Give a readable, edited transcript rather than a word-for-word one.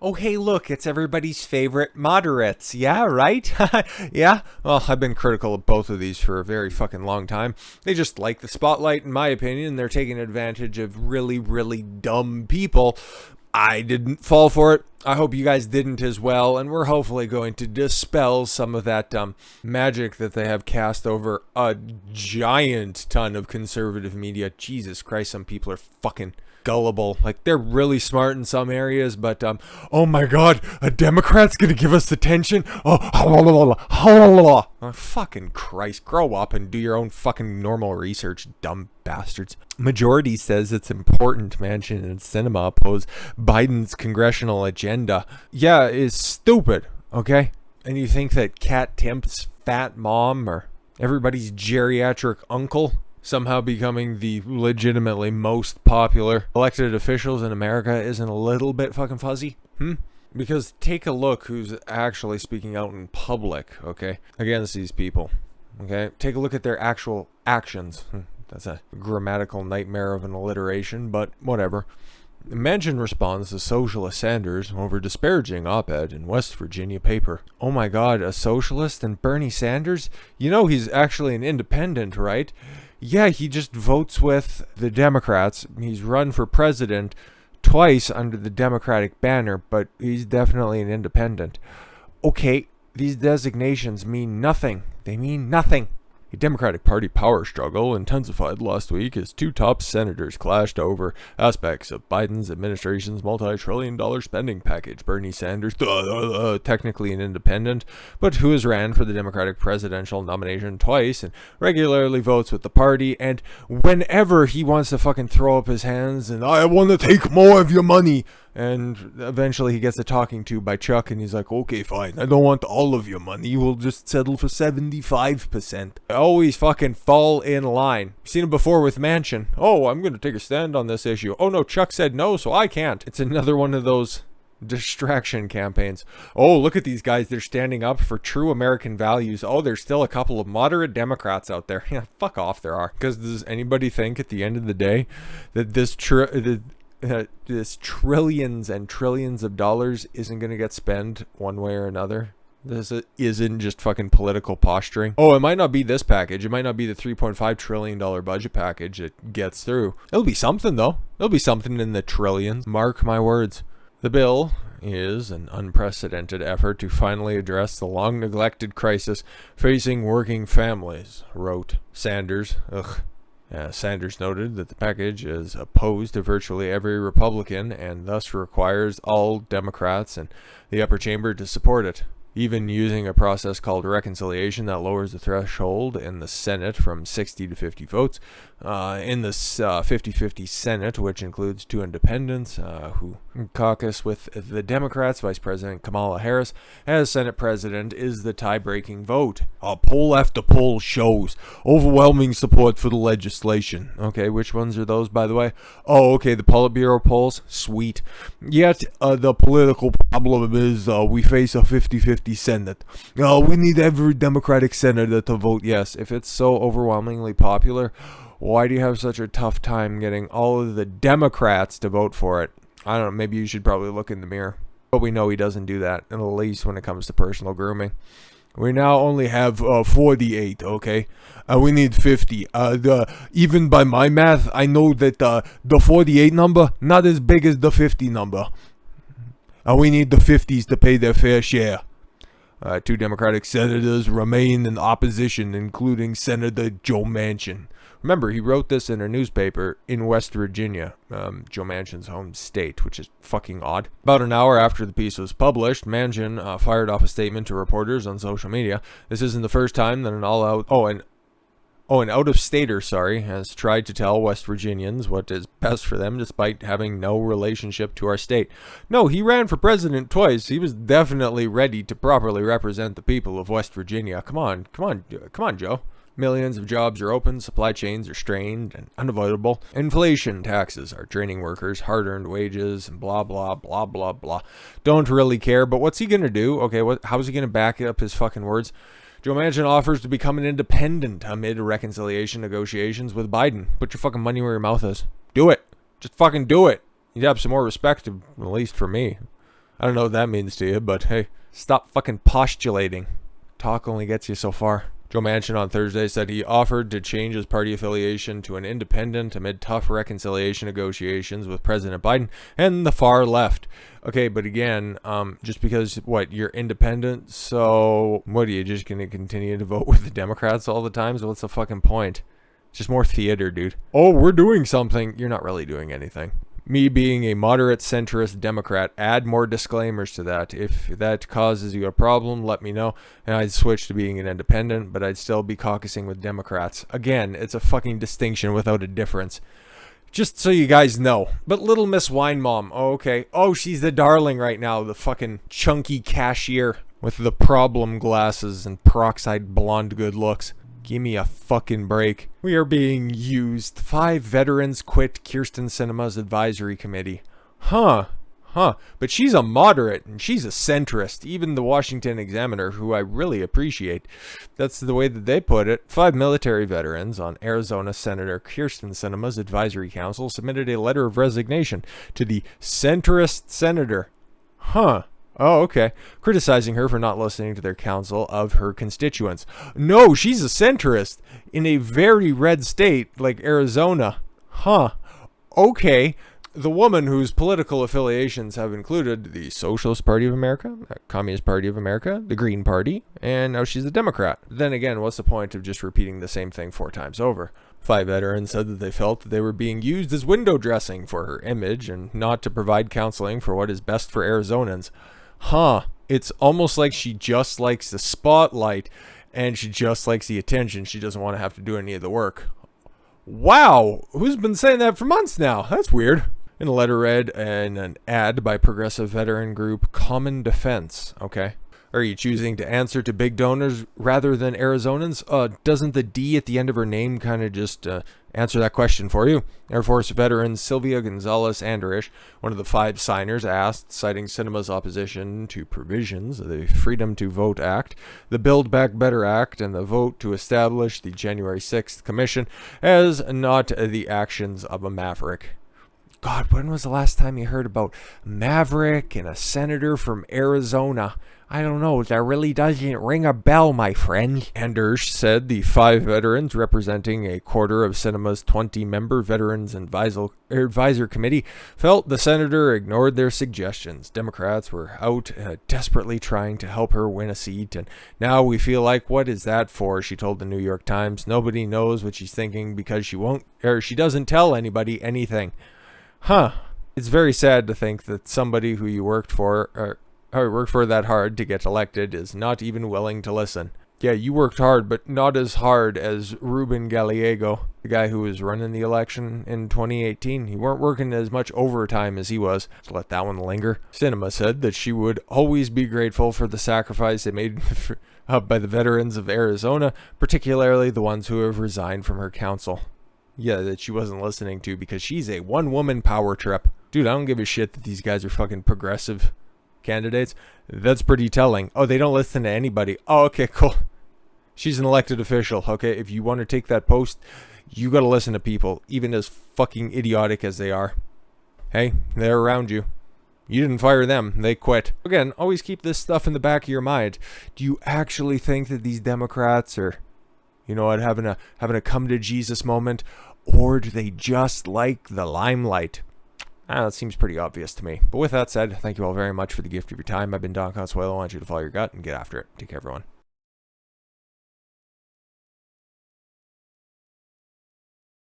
Oh, hey, look, it's everybody's favorite moderates. Yeah, right? Yeah? Well, I've been critical of both of these for a very fucking long time. They just like the spotlight, in my opinion. They're taking advantage of really, really dumb people. I didn't fall for it. I hope you guys didn't as well, and we're hopefully going to dispel some of that magic that they have cast over a giant ton of conservative media. Jesus Christ, some people are fucking gullible. Like, they're really smart in some areas, but oh my god, a Democrat's gonna give us attention? Oh, fucking Christ, grow up and do your own fucking normal research, dumb bastards. Majority says it's important Manchin and Sinema oppose Biden's congressional agenda. Yeah, it's stupid, okay? And you think that Kat Timp's fat mom or everybody's geriatric uncle somehow becoming the legitimately most popular elected officials in America isn't a little bit fucking fuzzy? Because take a look who's actually speaking out in public, okay, against these people, okay? Take a look at their actual actions. That's a grammatical nightmare of an alliteration, but whatever. Manchin responds to Socialist Sanders over disparaging op-ed in West Virginia paper. Oh my god, a socialist and Bernie Sanders? You know he's actually an independent, right? Yeah, he just votes with the Democrats. He's run for president twice under the Democratic banner, but he's definitely an independent. Okay, these designations mean nothing. They mean nothing. A Democratic Party power struggle intensified last week as two top senators clashed over aspects of Biden's administration's multi-trillion-dollar spending package. Bernie Sanders, technically an independent, but who has ran for the Democratic presidential nomination twice and regularly votes with the party, and whenever he wants to fucking throw up his hands and I want to take more of your money, and eventually he gets a talking to by Chuck, and he's like, okay, fine, I don't want all of your money, we'll just settle for 75%. Always fucking fall in line. You've seen it before with Manchin. Oh, I'm gonna take a stand on this issue. Oh no, Chuck said no, so I can't. It's another one of those distraction campaigns. Oh, look at these guys, they're standing up for true American values. Oh, there's still a couple of moderate Democrats out there. Yeah, fuck off, there are. Because does anybody think at the end of the day that this trillions and trillions of dollars isn't going to get spent one way or another? This isn't just fucking political posturing. Oh, it might not be this package. It might not be the $3.5 trillion budget package that gets through. It'll be something, though. It'll be something in the trillions. Mark my words. The bill is an unprecedented effort to finally address the long-neglected crisis facing working families, wrote Sanders. Sanders noted that the package is opposed to virtually every Republican and thus requires all Democrats in the upper chamber to support it, even using a process called reconciliation that lowers the threshold in the Senate from 60 to 50 votes. In the 50-50 Senate, which includes two independents who caucus with the Democrats, Vice President Kamala Harris as Senate President is the tie-breaking vote. Poll after poll shows overwhelming support for the legislation. Okay, which ones are those, by the way? Oh, okay, the Politburo polls? Sweet. Yet, the political problem is we face a 50-50 Senate. We need every Democratic senator to vote yes. If it's so overwhelmingly popular, why do you have such a tough time getting all of the Democrats to vote for it? I don't know, maybe you should probably look in the mirror. But we know he doesn't do that, at least when it comes to personal grooming. We now only have 48, okay? We need 50. Even by my math, I know that the 48 number, not as big as the 50 number. We need the 50s to pay their fair share. Two Democratic senators remain in opposition, including Senator Joe Manchin. Remember, he wrote this in a newspaper in West Virginia, Joe Manchin's home state, which is fucking odd. About an hour after the piece was published, Manchin fired off a statement to reporters on social media. This isn't the first time that an out-of-stater, has tried to tell West Virginians what is best for them despite having no relationship to our state. No, he ran for president twice. He was definitely ready to properly represent the people of West Virginia. Come on, Joe. Millions of jobs are open, supply chains are strained and unavoidable. Inflation, taxes are draining workers, hard-earned wages, and blah, blah, blah, blah, blah. Don't really care, but what's he going to do? Okay, how's he going to back up his fucking words? Joe Manchin offers to become an independent amid reconciliation negotiations with Biden. Put your fucking money where your mouth is. Do it. Just fucking do it. You'd have some more respect, at least for me. I don't know what that means to you, but hey, stop fucking postulating. Talk only gets you so far. Joe Manchin on Thursday said he offered to change his party affiliation to an independent amid tough reconciliation negotiations with President Biden and the far left. Okay, but again, just because, you're independent, so what, are you just going to continue to vote with the Democrats all the time? So what's the fucking point? It's just more theater, dude. Oh, we're doing something. You're not really doing anything. Me being a moderate centrist Democrat, add more disclaimers to that. If that causes you a problem, let me know, and I'd switch to being an independent, but I'd still be caucusing with Democrats. Again, it's a fucking distinction without a difference. Just so you guys know. But Little Miss Wine Mom, oh, okay. Oh, she's the darling right now, the fucking chunky cashier with the problem glasses and peroxide blonde good looks. Give me a fucking break. We are being used. 5 veterans quit Kyrsten Sinema's advisory committee. Huh. But she's a moderate and she's a centrist. Even the Washington Examiner, who I really appreciate. That's the way that they put it. 5 military veterans on Arizona Senator Kyrsten Sinema's advisory council submitted a letter of resignation to the centrist senator. Huh. Oh, okay. Criticizing her for not listening to their counsel of her constituents. No, she's a centrist in a very red state like Arizona. Huh. Okay. The woman whose political affiliations have included the Socialist Party of America, the Communist Party of America, the Green Party, and now she's a Democrat. Then again, what's the point of just repeating the same thing 4 times over? 5 veterans said that they felt that they were being used as window dressing for her image and not to provide counseling for what is best for Arizonans. Huh. It's almost like she just likes the spotlight and she just likes the attention. She doesn't want to have to do any of the work. Wow. Who's been saying that for months now? That's weird. In a letter read and an ad by progressive veteran group Common Defense. Okay. Are you choosing to answer to big donors rather than Arizonans? Doesn't the D at the end of her name kind of just answer that question for you? Air Force veteran Sylvia Gonzalez Andrich, one of the 5 signers, asked, citing Sinema's opposition to provisions of the Freedom to Vote Act, the Build Back Better Act, and the vote to establish the January 6th Commission as not the actions of a maverick. God, when was the last time you heard about Maverick and a senator from Arizona? I don't know. That really doesn't ring a bell, my friend. Anders said the 5 veterans, representing a quarter of Sinema's 20-member Veterans Advisor Committee, felt the senator ignored their suggestions. Democrats were out desperately trying to help her win a seat, and now we feel like, what is that for? She told the New York Times. Nobody knows what she's thinking because she doesn't tell anybody anything. Huh. It's very sad to think that somebody who you worked for that hard to get elected is not even willing to listen. Yeah, you worked hard, but not as hard as Ruben Gallego, the guy who was running the election in 2018. You weren't working as much overtime as he was. So let that one linger. Sinema said that she would always be grateful for the sacrifice they made by the veterans of Arizona, particularly the ones who have resigned from her council. Yeah, that she wasn't listening to because she's a one-woman power trip. Dude, I don't give a shit that these guys are fucking progressive candidates. That's pretty telling. Oh, they don't listen to anybody. Oh, okay, cool. She's an elected official, okay? If you want to take that post, you gotta listen to people, even as fucking idiotic as they are. Hey, they're around you. You didn't fire them. They quit. Again, always keep this stuff in the back of your mind. Do you actually think that these Democrats are, having a come to Jesus moment, or do they just like the limelight? That seems pretty obvious to me. But with that said, thank you all very much for the gift of your time. I've been Don Consuelo. I want you to follow your gut and get after it. Take care, everyone.